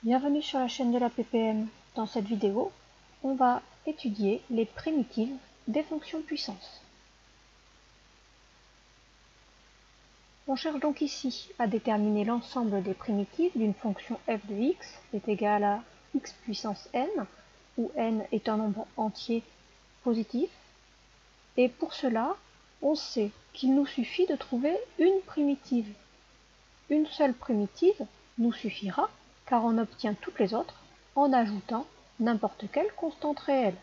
Bienvenue sur la chaîne de la PPM. Dans cette vidéo, on va étudier les primitives des fonctions puissance. On cherche donc ici à déterminer l'ensemble des primitives d'une fonction f de x est égal à x puissance n, où n est un nombre entier positif. Et pour cela, on sait qu'il nous suffit de trouver une primitive. Une seule primitive nous suffira, car on obtient toutes les autres en ajoutant n'importe quelle constante réelle.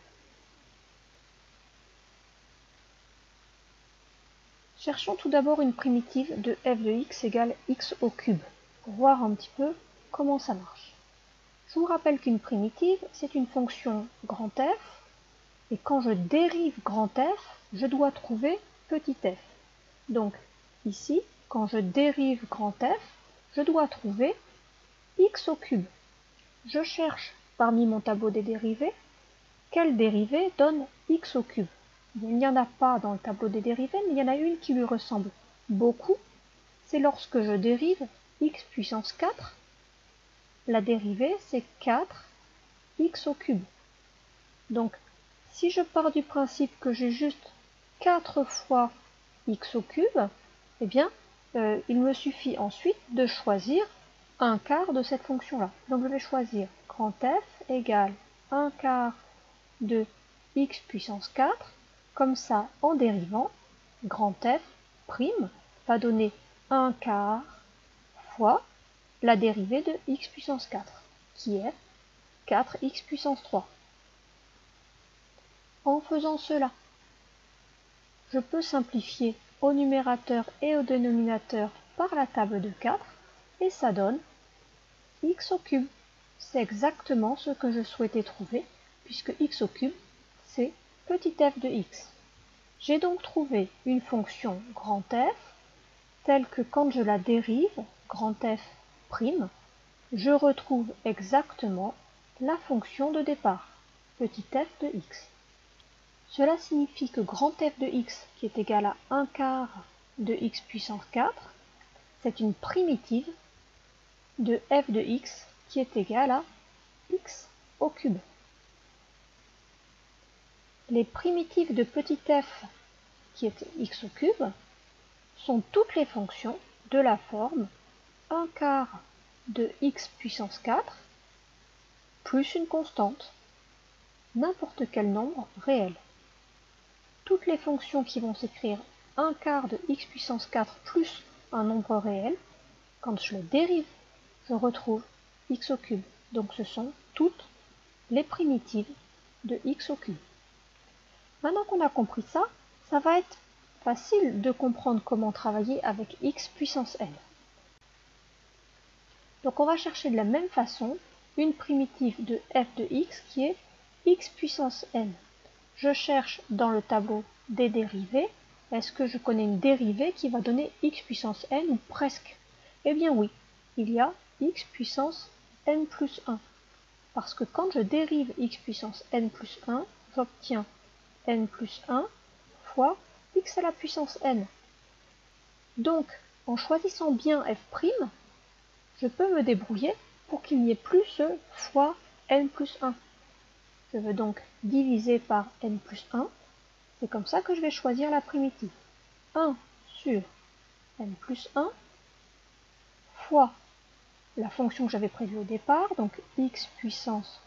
Cherchons tout d'abord une primitive de f de x égale x au cube, pour voir un petit peu comment ça marche. Je vous rappelle qu'une primitive, c'est une fonction grand F, et quand je dérive grand F, je dois trouver petit f. Donc ici, quand je dérive grand F, je dois trouver x au cube. Je cherche parmi mon tableau des dérivées, quelle dérivée donne x au cube. Il n'y en a pas dans le tableau des dérivées, mais il y en a une qui lui ressemble beaucoup. C'est lorsque je dérive x puissance 4, la dérivée c'est 4x au cube. Donc, si je pars du principe que j'ai juste 4 fois x au cube, eh bien, il me suffit ensuite de choisir un quart de cette fonction-là. Donc je vais choisir grand F égale 1 quart de x puissance 4. Comme ça, en dérivant, grand F prime va donner 1 quart fois la dérivée de x puissance 4, qui est 4x puissance 3. En faisant cela, je peux simplifier au numérateur et au dénominateur par la table de 4, et ça donne x au cube. C'est exactement ce que je souhaitais trouver, puisque x au cube, c'est petit f de x. J'ai donc trouvé une fonction grand F, telle que quand je la dérive, grand F prime, je retrouve exactement la fonction de départ, petit f de x. Cela signifie que grand f de x, qui est égal à 1 quart de x puissance 4, c'est une primitive de f de x qui est égal à x au cube. Les primitives de petit f qui est x au cube sont toutes les fonctions de la forme 1 quart de x puissance 4 plus une constante, n'importe quel nombre réel. Toutes les fonctions qui vont s'écrire 1 quart de x puissance 4 plus un nombre réel, quand je le dérive, je retrouve x au cube. Donc ce sont toutes les primitives de x au cube. Maintenant qu'on a compris ça, ça va être facile de comprendre comment travailler avec x puissance n. Donc on va chercher de la même façon une primitive de f de x qui est x puissance n. Je cherche dans le tableau des dérivées, est-ce que je connais une dérivée qui va donner x puissance n ou presque? Eh bien oui, il y a x puissance n plus 1. Parce que quand je dérive x puissance n plus 1, j'obtiens n plus 1 fois x à la puissance n. Donc, en choisissant bien f', je peux me débrouiller pour qu'il n'y ait plus ce fois n plus 1. Je veux donc diviser par n plus 1. C'est comme ça que je vais choisir la primitive. 1 sur n plus 1 fois la fonction que j'avais prévue au départ, donc x puissance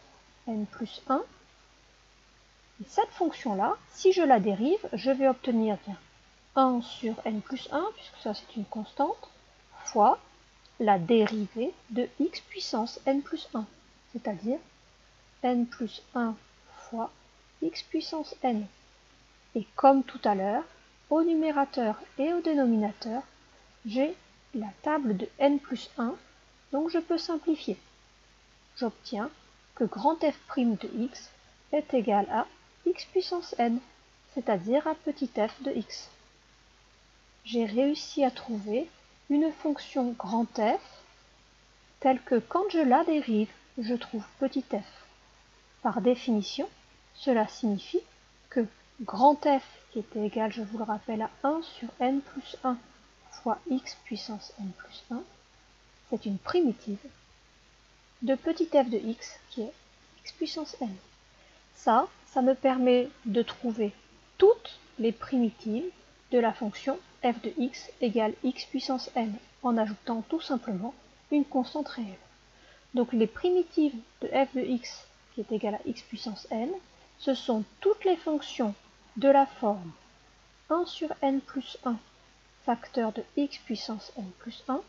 n plus 1. Et cette fonction-là, si je la dérive, je vais obtenir bien 1 sur n plus 1, puisque ça c'est une constante, fois la dérivée de x puissance n plus 1, c'est-à-dire n plus 1 fois x puissance n. Et comme tout à l'heure, au numérateur et au dénominateur, j'ai la table de n plus 1, donc je peux simplifier. J'obtiens que grand f' de x est égal à x puissance n, c'est-à-dire à petit f de x. J'ai réussi à trouver une fonction grand F telle que quand je la dérive, je trouve petit f. Par définition, cela signifie que grand F, qui était égal, je vous le rappelle, à 1 sur n plus 1 fois x puissance n plus 1, c'est une primitive de petit f de x qui est x puissance n. Ça me permet de trouver toutes les primitives de la fonction f de x égale x puissance n en ajoutant tout simplement une constante réelle. Donc les primitives de f de x qui est égale à x puissance n, ce sont toutes les fonctions de la forme 1 sur n plus 1 facteur de x puissance n plus 1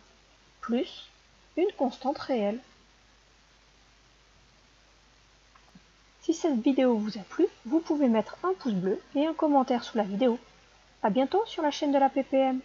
plus une constante réelle. Si cette vidéo vous a plu, vous pouvez mettre un pouce bleu et un commentaire sous la vidéo. A bientôt sur la chaîne de la PPM.